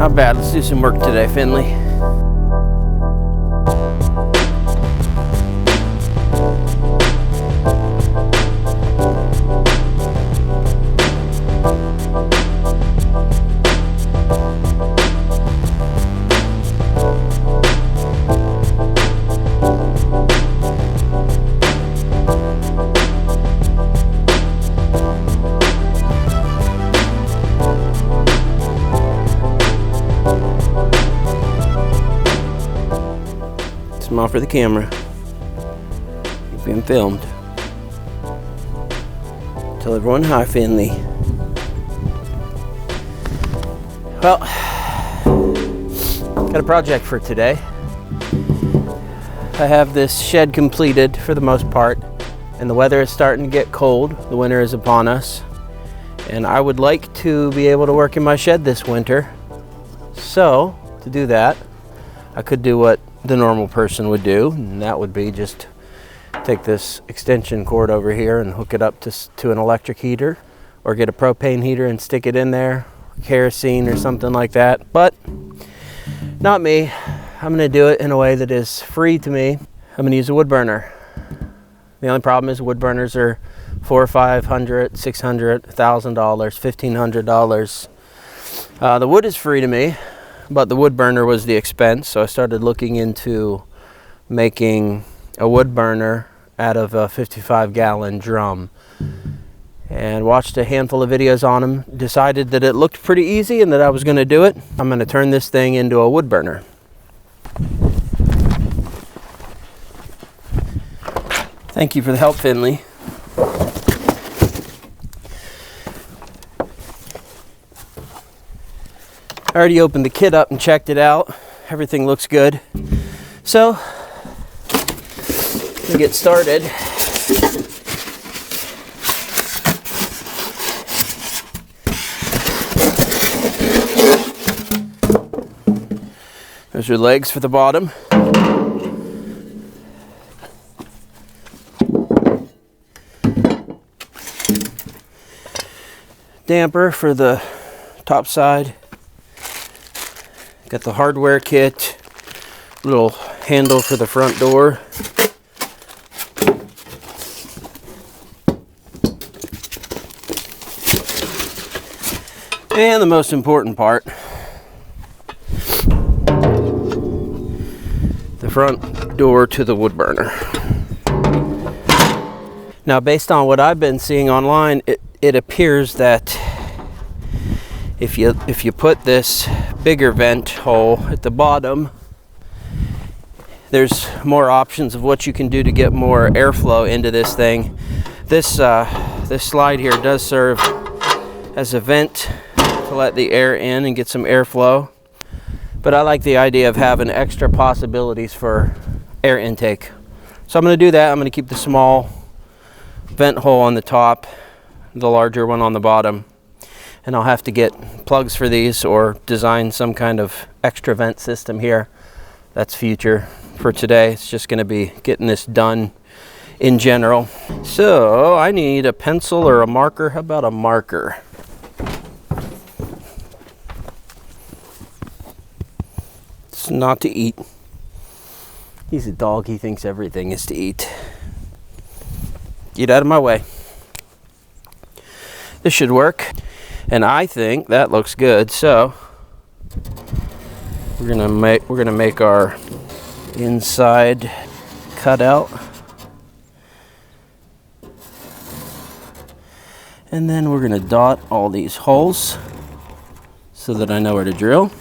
Not bad. Let's do some work today, Finley. Smile for the camera. You're being filmed. Tell everyone hi, Finley. Well, got a project for today. I have this shed completed for the most part, and the weather is starting to get cold. The winter is upon us, and I would like to be able to work in my shed this winter. So, to do that, I could do what the normal person would do, and that would be just take this extension cord over here and hook it up to an electric heater, or get a propane heater and stick it in there, kerosene or something like that. But not me. I'm going to do it in a way that is free to me. I'm going to use a wood burner. The only problem is wood burners are $400 or $500, $600, $1,000, $1,500. The wood is free to me, but the wood burner was the expense, so I started looking into making a wood burner out of a 55-gallon drum, and watched a handful of videos on them, decided that it looked pretty easy and that I was going to do it. I'm going to turn this thing into a wood burner. Thank you for the help, Finley. I already opened the kit up and checked it out. Everything looks good. So, we'll get started. There's your legs for the bottom. Damper for the top side. Got the hardware kit, little handle for the front door. And the most important part, the front door to the wood burner. Now, based on what I've been seeing online, it appears that if you put this bigger vent hole at the bottom, there's more options of what you can do to get more airflow into this thing. This slide here does serve as a vent to let the air in and get some airflow, but I like the idea of having extra possibilities for air intake. So I'm going to do that. I'm going to keep the small vent hole on the top, the larger one on the bottom. And I'll have to get plugs for these or design some kind of extra vent system here. That's future. For today, it's just going to be getting this done in general. So I need a pencil or a marker. How about a marker? It's not to eat. He's a dog. He thinks everything is to eat. Get out of my way. This should work. And I think that looks good, so we're gonna make our inside cutout, and then we're gonna dot all these holes so that I know where to drill.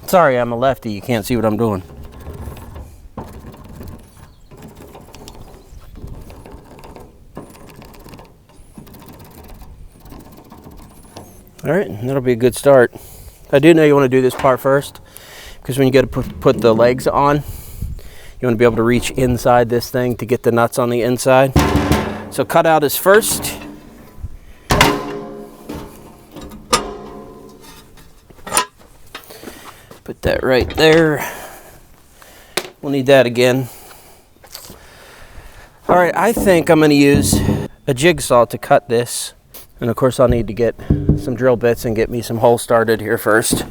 Sorry, I'm a lefty. You can't see what I'm doing. All right, that'll be a good start. I do know you want to do this part first, because when you go to put the legs on, you want to be able to reach inside this thing to get the nuts on the inside. So cutout is first. Put that right there. We'll need that again. All right, I think I'm going to use a jigsaw to cut this. And of course I'll need to get some drill bits and get me some holes started here first.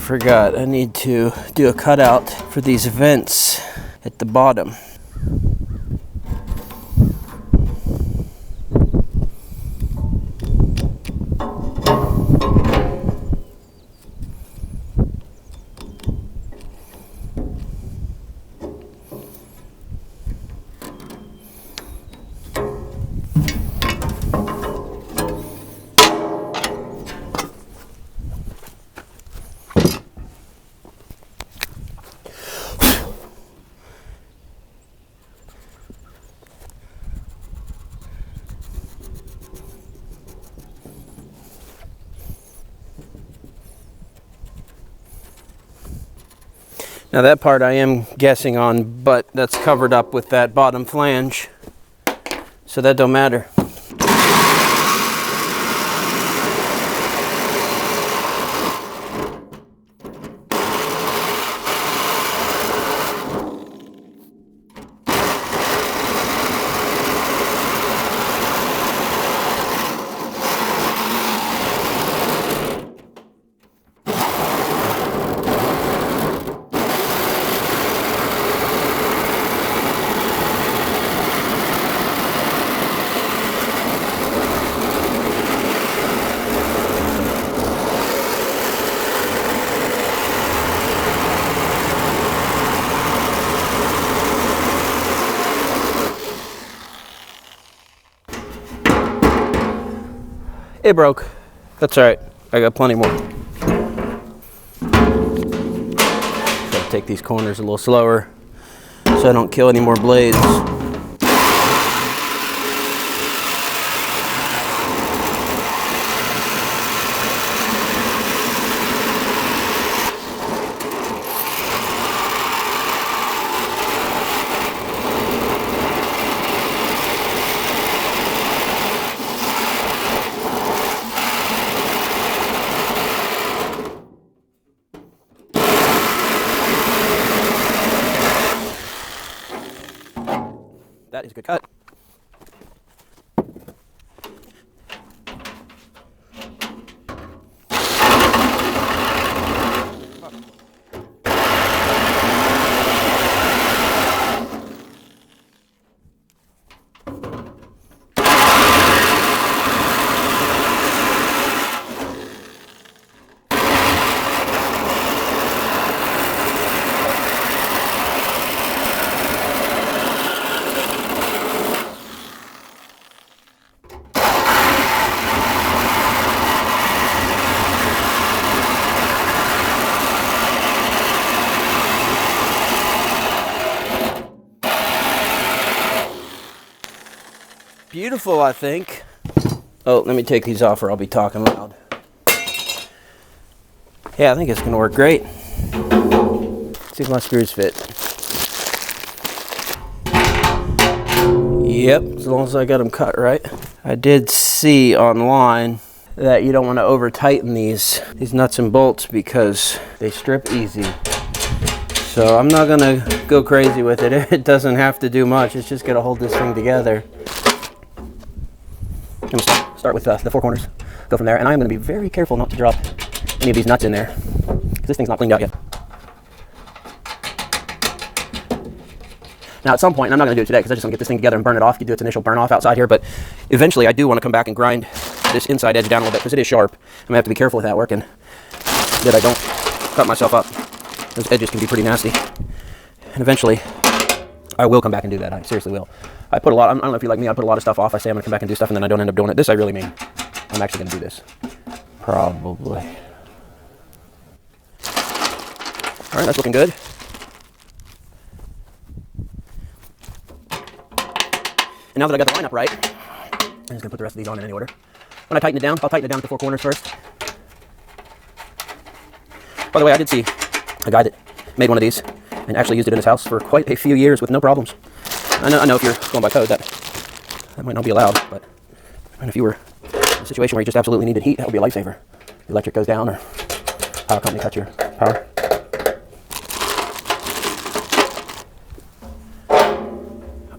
Forgot, I need to do a cutout for these vents at the bottom. Now that part I am guessing on, but that's covered up with that bottom flange, so that don't matter. It broke. That's all right. I got plenty more. Gotta take these corners a little slower so I don't kill any more blades. That is a good cut. Beautiful, I think. Oh, let me take these off or I'll be talking loud. Yeah, I think it's gonna work great. See if my screws fit. Yep, as long as I got them cut right. I did see online that you don't want to over tighten these nuts and bolts because they strip easy. So I'm not gonna go crazy with it. It doesn't have to do much. It's just gonna hold this thing together. I'm gonna start with the four corners, go from there, and I'm gonna be very careful not to drop any of these nuts in there because this thing's not cleaned out yet. Now at some point, and I'm not going to do it today because I just want to get this thing together and burn it off. You do its initial burn off outside here, but eventually I do want to come back and grind this inside edge down a little bit because it is sharp. I'm going to have to be careful with that working, that I don't cut myself up. Those edges can be pretty nasty. And eventually, I will come back and do that. I seriously will. I don't know if you're like me, I put a lot of stuff off. I say I'm going to come back and do stuff and then I don't end up doing it. This I really mean. I'm actually going to do this. Probably. All right, that's looking good. And now that I got the line up right, I'm just going to put the rest of these on in any order. When I tighten it down, I'll tighten it down to the 4 corners first. By the way, I did see a guy that made one of these and actually used it in his house for quite a few years with no problems. I know if you're going by code, that might not be allowed, but if you were in a situation where you just absolutely needed heat, that would be a lifesaver. The electric goes down or power company cuts your power.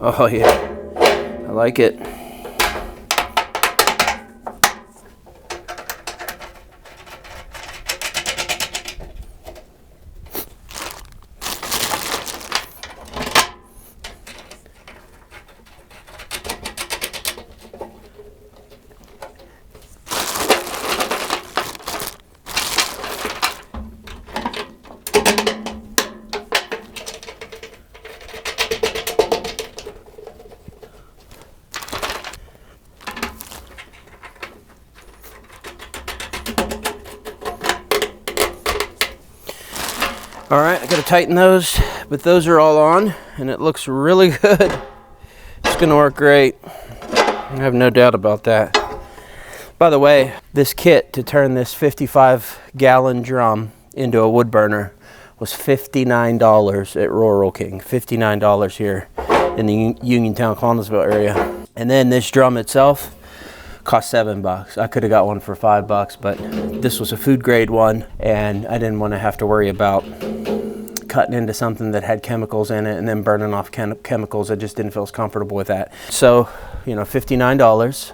Oh yeah, I like it. All right, I gotta tighten those, but those are all on and it looks really good. It's gonna work great. I have no doubt about that. By the way, this kit to turn this 55-gallon drum into a wood burner was $59 at Rural King. $59 here in the Uniontown, Connellsville area. And then this drum itself cost $7. I could have got one for $5, but this was a food grade one and I didn't want to have to worry about cutting into something that had chemicals in it and then burning off chemicals. I just didn't feel as comfortable with that. So, you know, $59,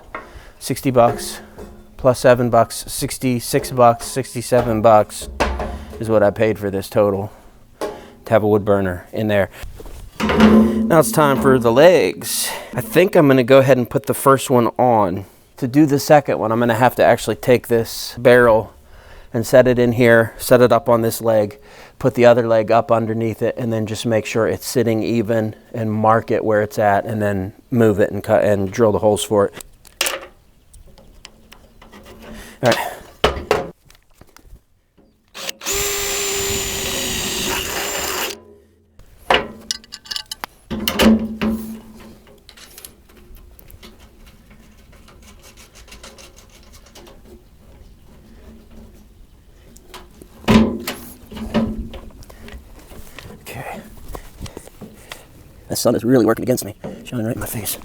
$60 plus $7, $66, $67 is what I paid for this total to have a wood burner in there. Now it's time for the legs. I think I'm gonna go ahead and put the first one on. To do the second one, I'm gonna have to actually take this barrel and set it in here, set it up on this leg, put the other leg up underneath it, and then just make sure it's sitting even and mark it where it's at, and then move it and cut and drill the holes for it. All right. Okay. The sun is really working against me, shining right in my face.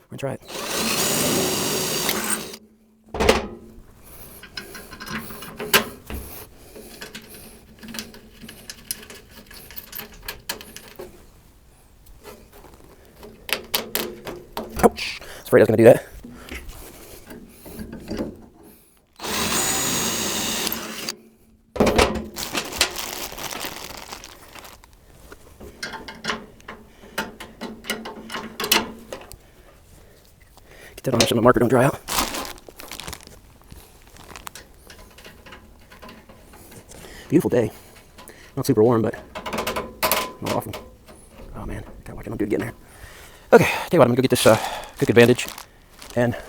We're gonna try it. Ouch! I was afraid I was gonna do that. Get that on there so my marker don't dry out. Beautiful day. Not super warm, but not awful. Oh man, gotta watch it. I'm doing getting there. Okay, tell you what, I'm gonna go get this cooking bandage, and then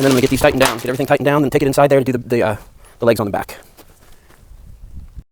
I'm gonna get these tightened down. Get everything tightened down, then take it inside there to do the legs on the back.